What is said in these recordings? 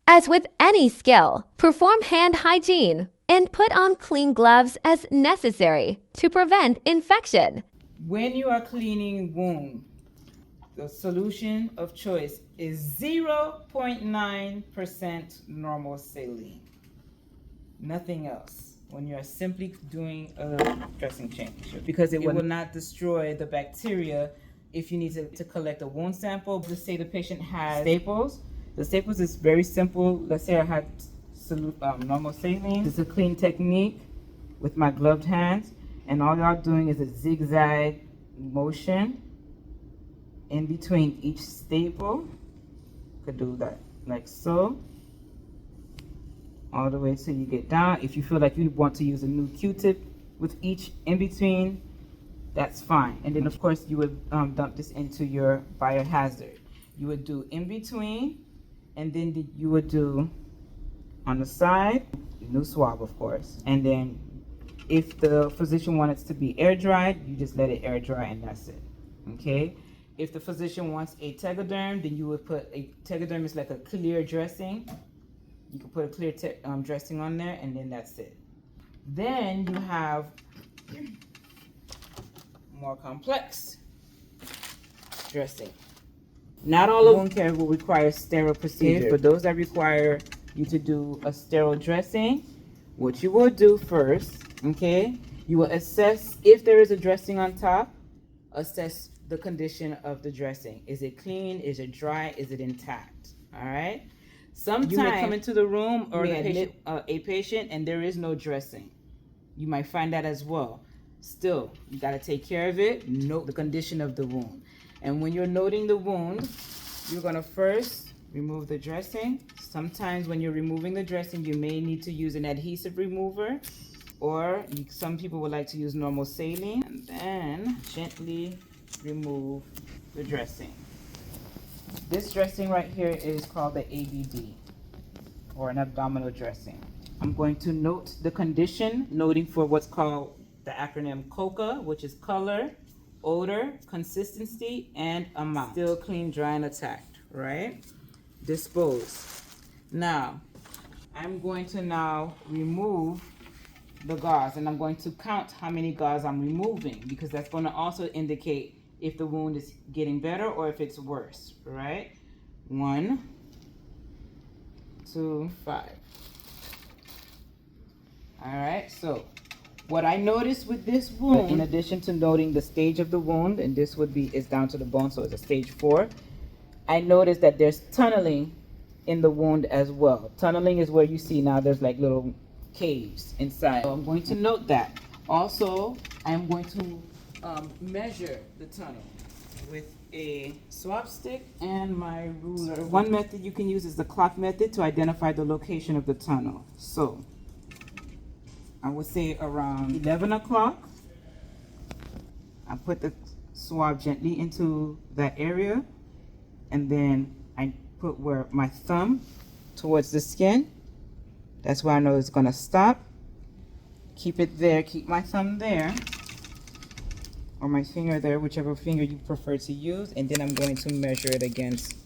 As with any skill, perform hand hygiene and put on clean gloves as necessary to prevent infection. When you are cleaning wound, the solution of choice is 0.9% normal saline. Nothing else. When you're simply doing a dressing change, because it will not destroy the bacteria. If you need to collect a wound sample, let's say the patient has staples. The staples is very simple. Let's say I had normal saline. It's a clean technique with my gloved hands, and all y'all doing is a zigzag motion in between each staple. Could do that like so, all the way till you get down. If you feel like you want to use a new Q-tip with each in between, that's fine. And then of course you would dump this into your biohazard. You would do in between, and then you would do on the side, new swab of course. And then if the physician wants it to be air dried, you just let it air dry and that's it, okay? If the physician wants a tegaderm, then you would put a tegaderm is like a clear dressing. You can put a clear dressing on there, and then that's it. Then you have more complex dressing. Not all of wound care will require sterile procedure. For those that require you to do a sterile dressing, what you will do first, okay, you will assess if there is a dressing on top, assess the condition of the dressing. Is it clean? Is it dry? Is it intact? All right. Sometimes you may come into the room or a patient and there is no dressing. You might find that as well. Still, you got to take care of it. Note the condition of the wound. And when you're noting the wound, you're going to first remove the dressing. Sometimes when you're removing the dressing, you may need to use an adhesive remover, or some people would like to use normal saline. And then gently remove the dressing. This dressing right here is called the ABD, or an abdominal dressing. I'm going to note the condition, noting for what's called the acronym COCA, which is color, odor, consistency, and amount. Still clean, dry, and attacked, right? Dispose. Now, I'm going to now remove the gauze, and I'm going to count how many gauze I'm removing, because that's going to also indicate if the wound is getting better or if it's worse, right? 1, 2, 5. All right, so what I noticed with this wound, in addition to noting the stage of the wound, and this would be, is down to the bone, so it's a stage 4, I noticed that there's tunneling in the wound as well. Tunneling is where you see now there's like little caves inside. So I'm going to note that. Also, I'm going to measure the tunnel with a swab stick and my ruler. One method you can use is the clock method to identify the location of the tunnel. So I would say around 11 o'clock, I put the swab gently into that area, and then I put where my thumb towards the skin. That's where I know it's gonna stop. Keep it there, keep my thumb there, or my finger there, whichever finger you prefer to use, and then I'm going to measure it against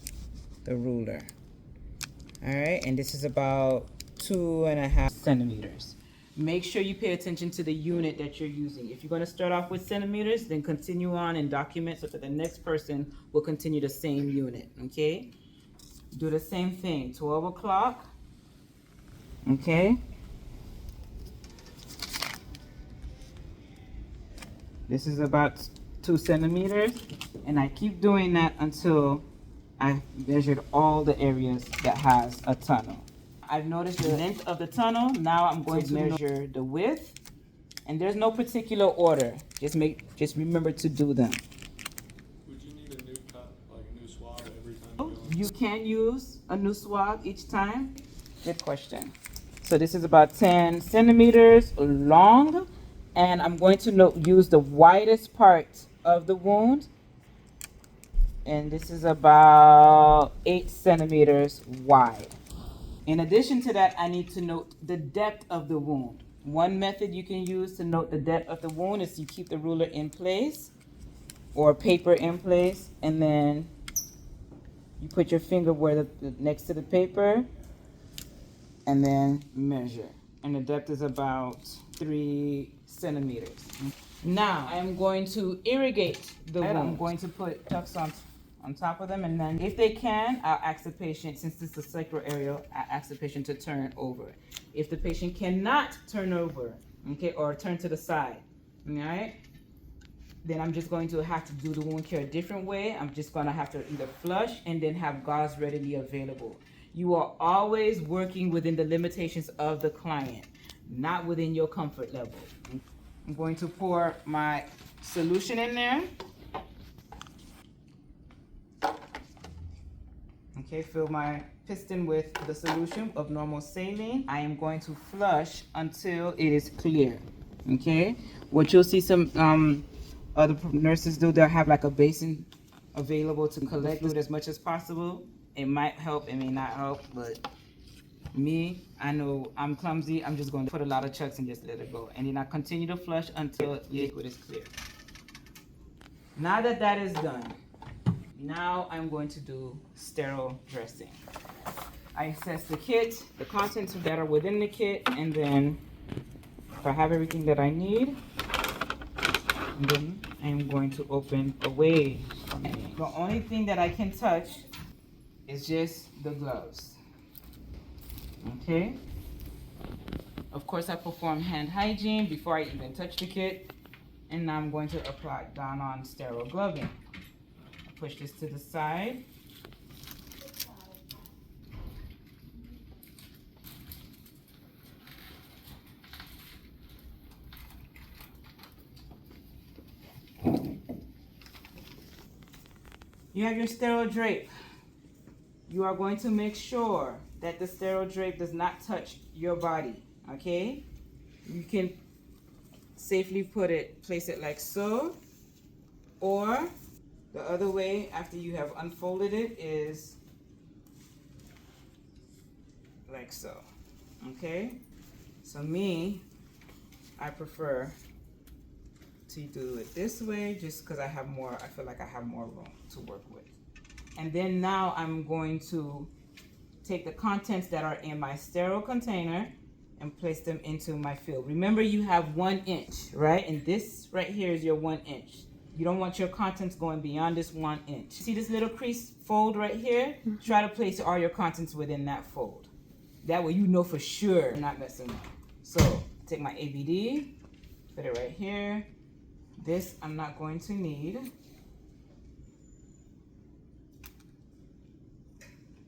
the ruler. All right, and this is about 2.5 centimeters. Make sure you pay attention to the unit that you're using. If you're going to start off with centimeters, then continue on and document so that the next person will continue the same unit, okay? Do the same thing, 12 o'clock, okay? This is about 2 centimeters, and I keep doing that until I've measured all the areas that has a tunnel. I've noticed the length of the tunnel. Now I'm going to measure the width, and there's no particular order. Just remember to do them. Would you need a new cut, like a new swab every time? You can use a new swab each time. Good question. So this is about 10 centimeters long, and I'm going to use the widest part of the wound, and this is about 8 centimeters wide. In addition to that, I need to note the depth of the wound. One method you can use to note the depth of the wound is you keep the ruler in place or paper in place, and then you put your finger where next to the paper, and then measure. And the depth is about 3 centimeters. Now I'm going to irrigate the wound. I'm going to put tufts on top of them, and then if they can, I'll ask the patient, since this is a sacral area, I'll ask the patient to turn over. If the patient cannot turn over, okay, or turn to the side, all right, then I'm just going to have to do the wound care a different way. I'm just gonna have to either flush and then have gauze readily available. You are always working within the limitations of the client, not within your comfort level. I'm going to pour my solution in there. Okay, fill my piston with the solution of normal saline. I am going to flush until it is clear. Okay, what you'll see some other nurses do, they'll have like a basin available to collect it as much as possible. It might help, it may not help, but me, I know I'm clumsy. I'm just going to put a lot of chucks and just let it go. And then I continue to flush until the liquid is clear. Now that that is done, now I'm going to do sterile dressing. I assess the kit, the contents that are within the kit, and then if I have everything that I need, then I'm going to open away from me. The only thing that I can touch is just the gloves. Okay? Of course, I perform hand hygiene before I even touch the kit, and now I'm going to apply down on sterile gloving. I push this to the side. You have your sterile drape. You are going to make sure that the sterile drape does not touch your body, okay? You can safely place it like so, or the other way after you have unfolded it is like so, okay? So I prefer to do it this way just because I feel like I have more room to work with. And then now I'm going to take the contents that are in my sterile container and place them into my field. Remember, you have 1 inch, right? And this right here is your 1 inch. You don't want your contents going beyond this 1 inch. See this little crease fold right here? Try to place all your contents within that fold. That way you know for sure you're not messing up. So take my ABD, put it right here. This I'm not going to need.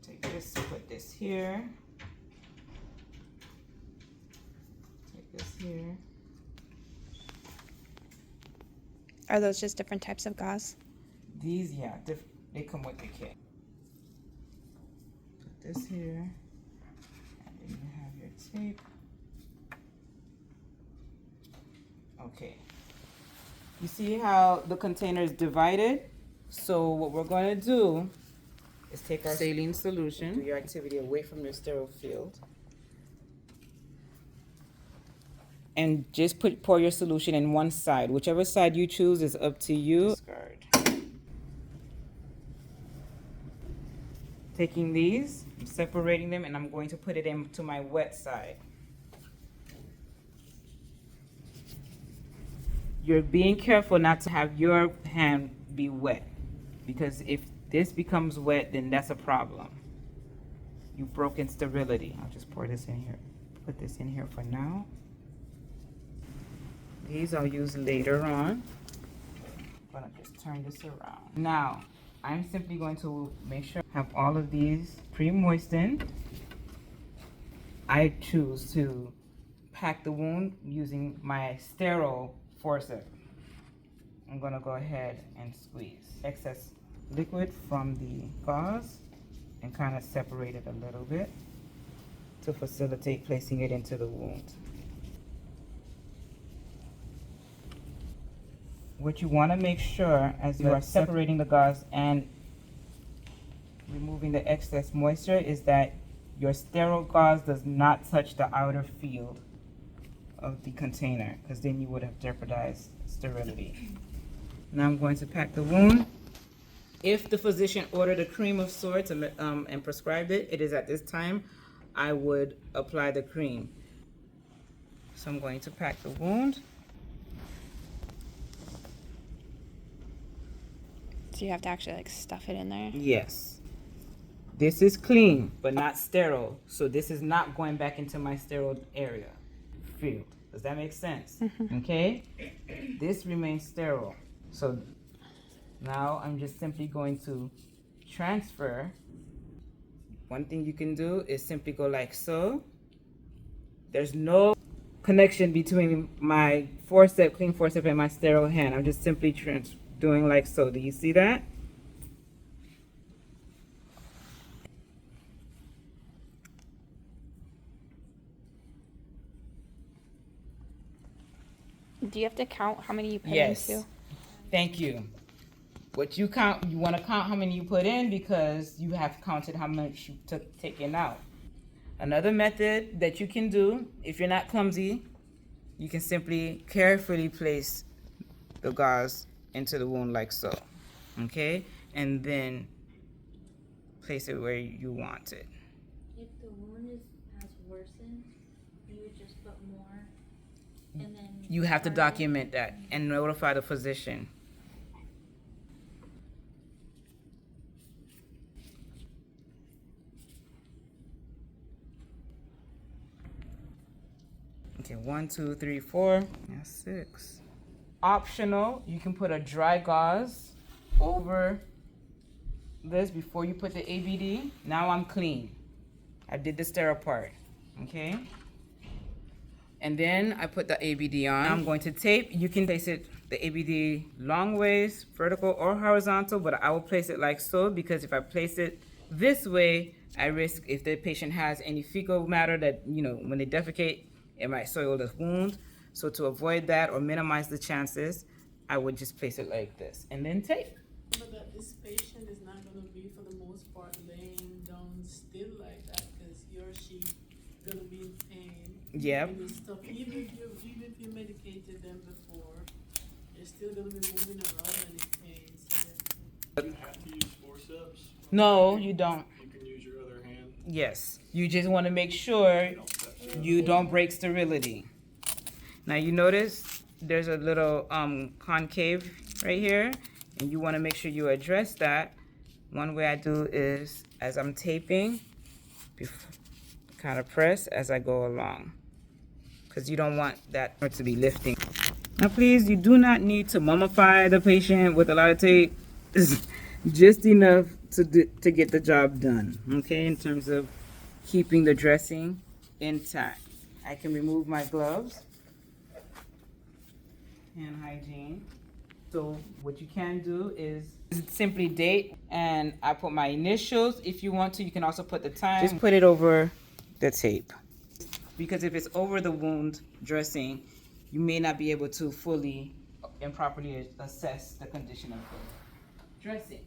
Take this, put this here. Take this here. Are those just different types of gauze? These, yeah, they come with the kit. Put this here, and then you have your tape. Okay. You see how the container is divided? So what we're going to do is take our saline solution, do your activity away from your sterile field, and just pour your solution in one side. Whichever side you choose is up to you. Discard. Taking these, I'm separating them, and I'm going to put it into my wet side. You're being careful not to have your hand be wet, because if this becomes wet, then that's a problem. You've broken sterility. I'll just pour this in here. Put this in here for now. These I'll use later on. I'm gonna just turn this around. Now, I'm simply going to make sure I have all of these pre-moistened. I choose to pack the wound using my sterile forceps. I'm gonna go ahead and squeeze excess liquid from the gauze and kind of separate it a little bit to facilitate placing it into the wound. What you want to make sure as you are separating the gauze and removing the excess moisture is that your sterile gauze does not touch the outer field of the container, because then you would have jeopardized sterility. Now I'm going to pack the wound. If the physician ordered a cream of sorts and prescribed it, it is at this time I would apply the cream. So I'm going to pack the wound. So you have to actually like stuff it in there. Yes. This is clean, but not sterile. So this is not going back into my sterile area. Field. Does that make sense? Okay? This remains sterile. So now I'm just simply going to transfer. One thing you can do is simply go like so. There's no connection between my forceps, clean forceps, and my sterile hand. I'm just simply doing like so. Do you see that? Do you have to count how many you put Yes. into? Thank you. What you count, you want to count how many you put in because you have counted how much you took taken out. Another method that you can do, if you're not clumsy, you can simply carefully place the gauze into the wound like so, okay? And then place it where you want it. If the wound has worsened, you would just put more, and then You have to try document that and notify the physician. Okay, 1, 2, 3, 4. That's 6. Optional, you can put a dry gauze over this before you put the ABD. Now I'm clean. I did the sterile part, okay? And then I put the ABD on. I'm going to tape. You can place it, the ABD, long ways, vertical or horizontal, but I will place it like so because if I place it this way, I risk if the patient has any fecal matter that, you know, when they defecate, it might soil the wound. So to avoid that or minimize the chances, I would just place it like this and then tape. But that this patient is not gonna be, for the most part, laying down still like that, because he or she gonna be in pain. Yep. And this stuff, even if you medicated them before, they're still gonna be moving around and in pain. So Do you have to use forceps? No, you don't. You can use your other hand. Yes, you just want to make sure You don't touch it. you don't break sterility. Now you notice there's a little concave right here, and you want to make sure you address that. One way I do is as I'm taping, kind of press as I go along, because you don't want that to be lifting. Now please, you do not need to mummify the patient with a lot of tape. It's just enough to get the job done, okay, in terms of keeping the dressing intact. I can remove my gloves. Hand hygiene. So what you can do is simply date, and I put my initials. If you want to, you can also put the time. Just put it over the tape. Because if it's over the wound dressing, you may not be able to fully and properly assess the condition of the dressing.